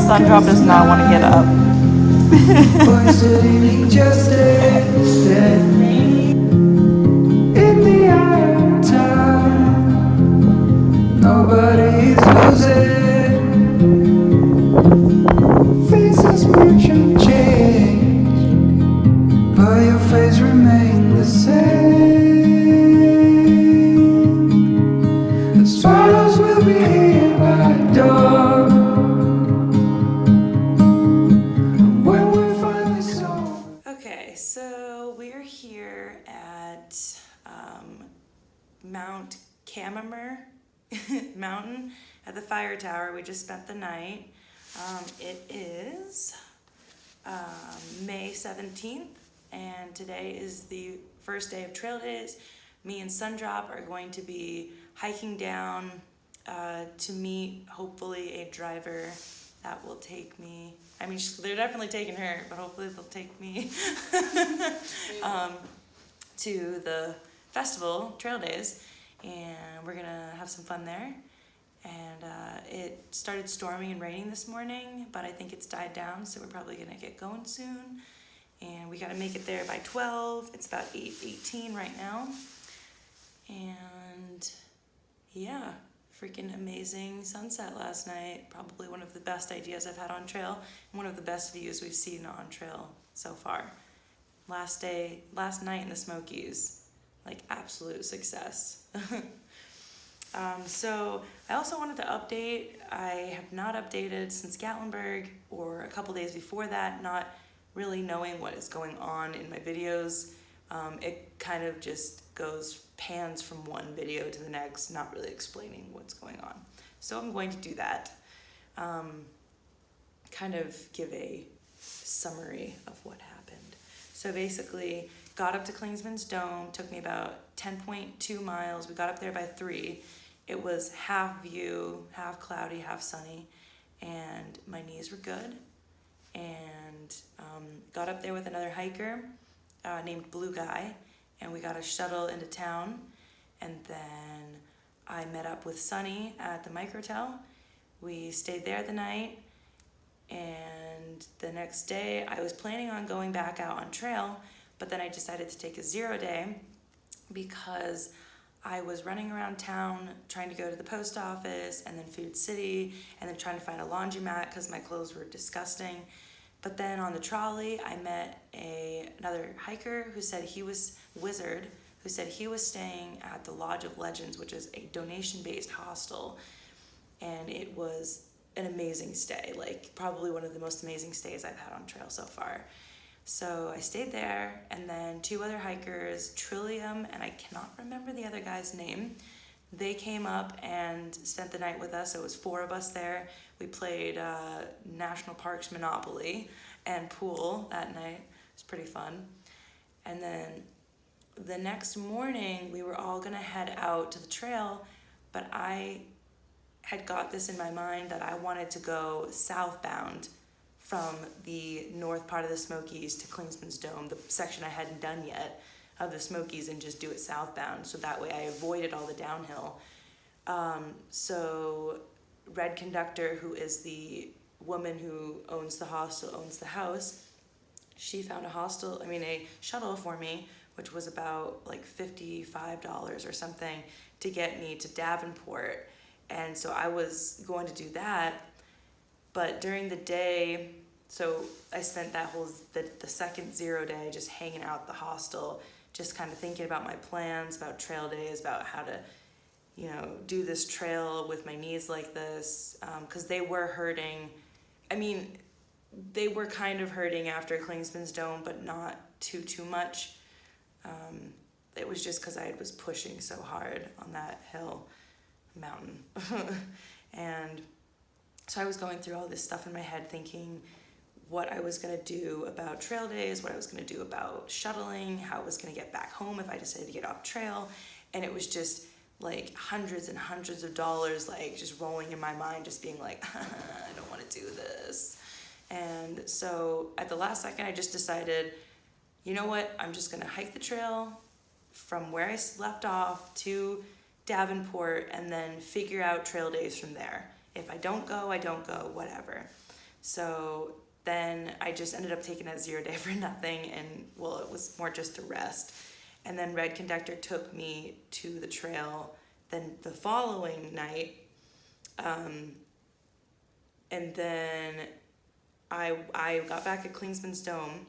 Sundrop does not want to get up. In the eye of time, nobody's losing. Faces merchant change, but your face remains the same. The swallows will be here by dawn. Mount Cammerer mountain at the fire tower. We just spent the night. It is May 17th and today is the first day of trail days. Me and Sundrop are going to be hiking down to meet hopefully a driver that will take me. I mean, they're definitely taking her, but hopefully they'll take me to the festival, trail days, and we're gonna have some fun there. And it started storming and raining this morning, but I think it's died down, so we're probably gonna get going soon. And we gotta make it there by 12. It's about 8:18 right now. And yeah, freaking amazing sunset last night. Probably one of the best ideas I've had on trail, and one of the best views we've seen on trail so far. Last night in the Smokies. Like absolute success. So I also wanted to update. I have not updated since Gatlinburg or a couple days before that, not really knowing what is going on in my videos. It kind of just pans from one video to the next, not really explaining what's going on. So I'm going to do that. Kind of give a summary of what happened. So basically, got up to Klingsman's Dome, took me about 10.2 miles. We got up there by 3. It was half view, half cloudy, half sunny, and my knees were good. And got up there with another hiker named Blue Guy, and we got a shuttle into town. And then I met up with Sunny at the Microtel. We stayed there the night, and the next day I was planning on going back out on trail, but then I decided to take a 0 day because I was running around town trying to go to the post office and then Food City and then trying to find a laundromat because my clothes were disgusting. But then on the trolley, I met another hiker who said he was Wizard, who said he was staying at the Lodge of Legends, which is a donation-based hostel. And it was an amazing stay, like probably one of the most amazing stays I've had on trail so far. So I stayed there, and then 2 other hikers, Trillium, and I cannot remember the other guy's name. They came up and spent the night with us. So it was 4 of us there. We played National Parks Monopoly and pool that night. It was pretty fun. And then the next morning, we were all gonna head out to the trail, but I had got this in my mind that I wanted to go southbound from the north part of the Smokies to Klingsman's Dome, the section I hadn't done yet of the Smokies, and just do it southbound. So that way I avoided all the downhill. So Red Conductor, who is the woman who owns the hostel, owns the house, she found a shuttle for me, which was about like $55 or something to get me to Davenport. And so I was going to do that. But during the day, so I spent the second 0 day just hanging out at the hostel, just kind of thinking about my plans, about trail days, about how to, do this trail with my knees like this, because they were hurting. I mean, they were kind of hurting after Klingsman's Dome, but not too much. It was just because I was pushing so hard on that mountain. And so I was going through all this stuff in my head thinking, what I was going to do about trail days, what I was going to do about shuttling, how I was going to get back home if I decided to get off trail. And it was just like hundreds and hundreds of dollars, like just rolling in my mind, just being like, I don't want to do this. And so at the last second, I just decided, you know what, I'm just going to hike the trail from where I left off to Davenport and then figure out trail days from there. If I don't go, I don't go, whatever. So then I just ended up taking that 0 day for nothing, and well, it was more just to rest. And then Red Conductor took me to the trail then the following night. And then I got back at Klingsman's Dome,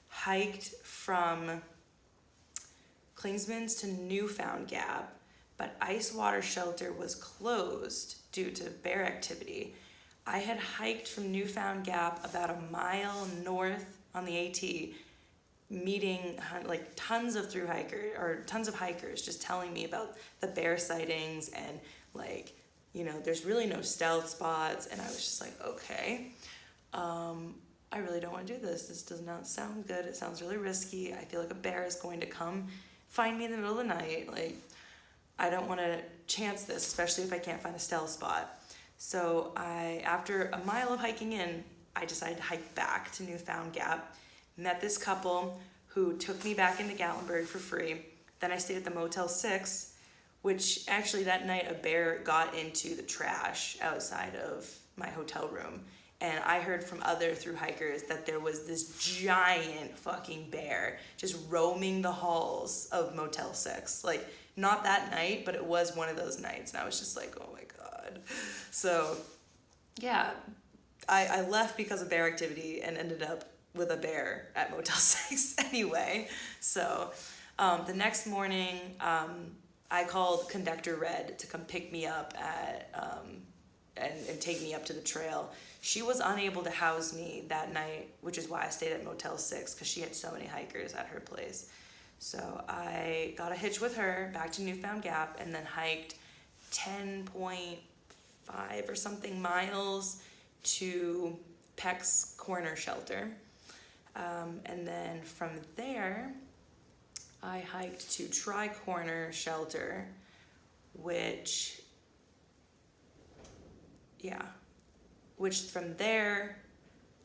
hiked from Klingsman's to Newfound Gap, but Ice Water Shelter was closed due to bear activity. I had hiked from Newfound Gap about a mile north on the AT, meeting like tons of hikers just telling me about the bear sightings and like, you know, there's really no stealth spots. And I was just like, okay, I really don't want to do this. This does not sound good. It sounds really risky. I feel like a bear is going to come find me in the middle of the night. Like, I don't want to chance this, especially if I can't find a stealth spot. So after a mile of hiking in, I decided to hike back to Newfound Gap, met this couple who took me back into Gatlinburg for free. Then I stayed at the Motel 6, which actually that night a bear got into the trash outside of my hotel room. And I heard from other thru hikers that there was this giant fucking bear just roaming the halls of Motel 6. Like, not that night, but it was one of those nights. And I was just like, oh my God. So, yeah, I left because of bear activity and ended up with a bear at Motel 6 anyway. So, the next morning, I called Conductor Red to come pick me up and take me up to the trail. She was unable to house me that night, which is why I stayed at Motel 6, because she had so many hikers at her place. So I got a hitch with her back to Newfound Gap and then hiked 10.5 or something miles to Peck's Corner Shelter. And then from there, I hiked to Tri-Corner Shelter, which from there,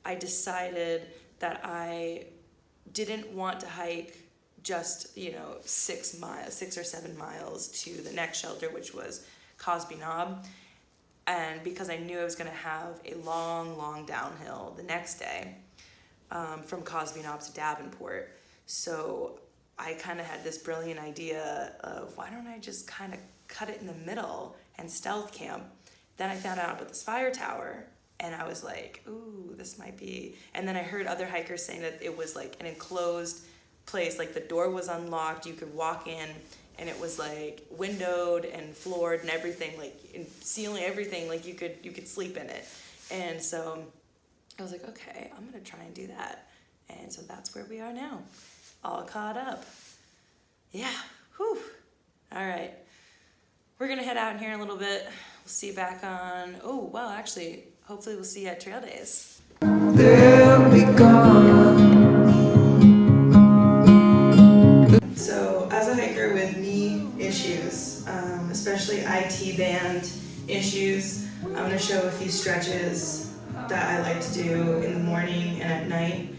I decided that I didn't want to hike just, 6 or 7 miles to the next shelter, which was Cosby Knob. And because I knew I was going to have a long, long downhill the next day from Cosby Knob to Davenport. So I kind of had this brilliant idea of, why don't I just kind of cut it in the middle and stealth camp? Then I found out about this fire tower, and I was like, ooh, this might be... And then I heard other hikers saying that it was like an enclosed place, like the door was unlocked, you could walk in, and it was like windowed and floored and everything, like in ceiling, everything, like you could sleep in it. And so I was like, okay, I'm gonna try and do that. And so that's where we are now, all caught up. Yeah, whew. All right, we're gonna head out in here in a little bit. We'll see you back on, actually, hopefully we'll see you at trail days. They'll be gone. So as a hiker with knee issues, especially IT band issues, I'm gonna show a few stretches that I like to do in the morning and at night.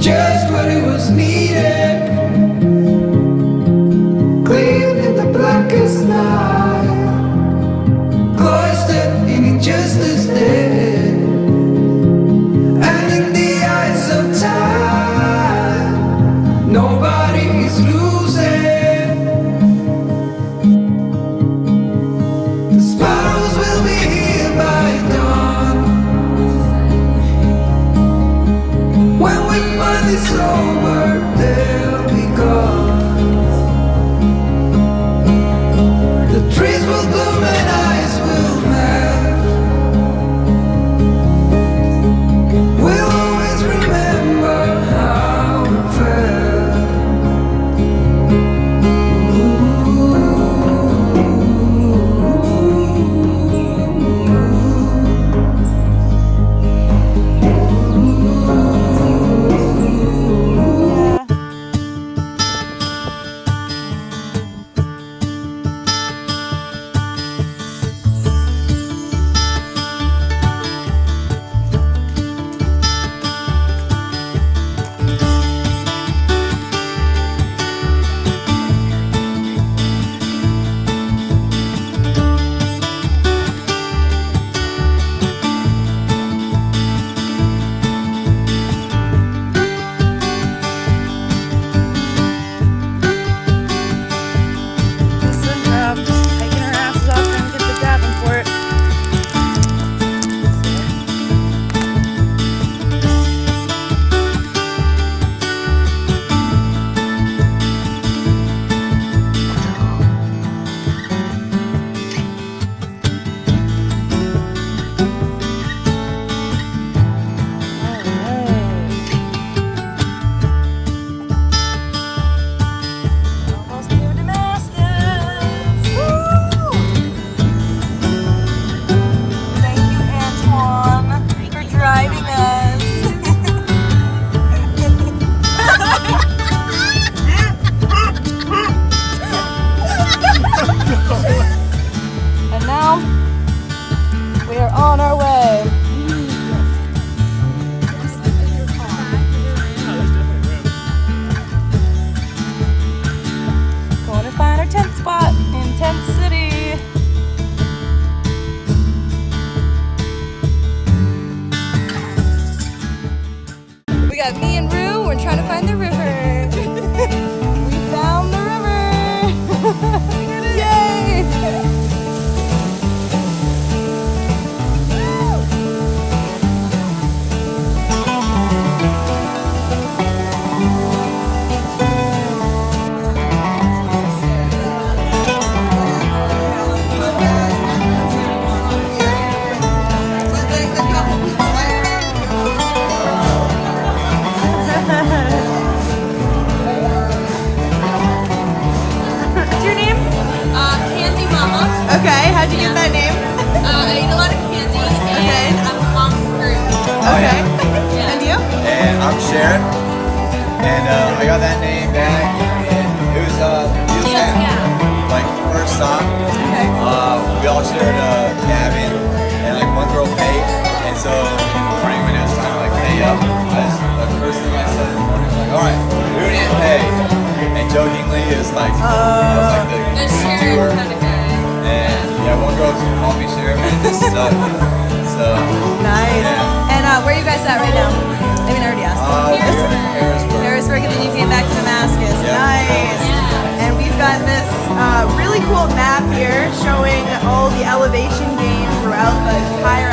Just what it was needed. Clear I'm Sheriff, and I got that name back. It was like first stop. Okay. We all shared a cabin, and like one girl paid, and so in the morning when it was time to like pay up, the first thing I said in the morning was like, all right, who didn't pay? And jokingly, it's like I was like the doer, and yeah, one girl just called me Sheriff, and this sucked. So Nice. yeah. And where are you guys at right now? I mean, I already asked. Harrisburg, and then you came back to Damascus. Yeah. Nice. And we've got this really cool map here showing all the elevation gain throughout the entire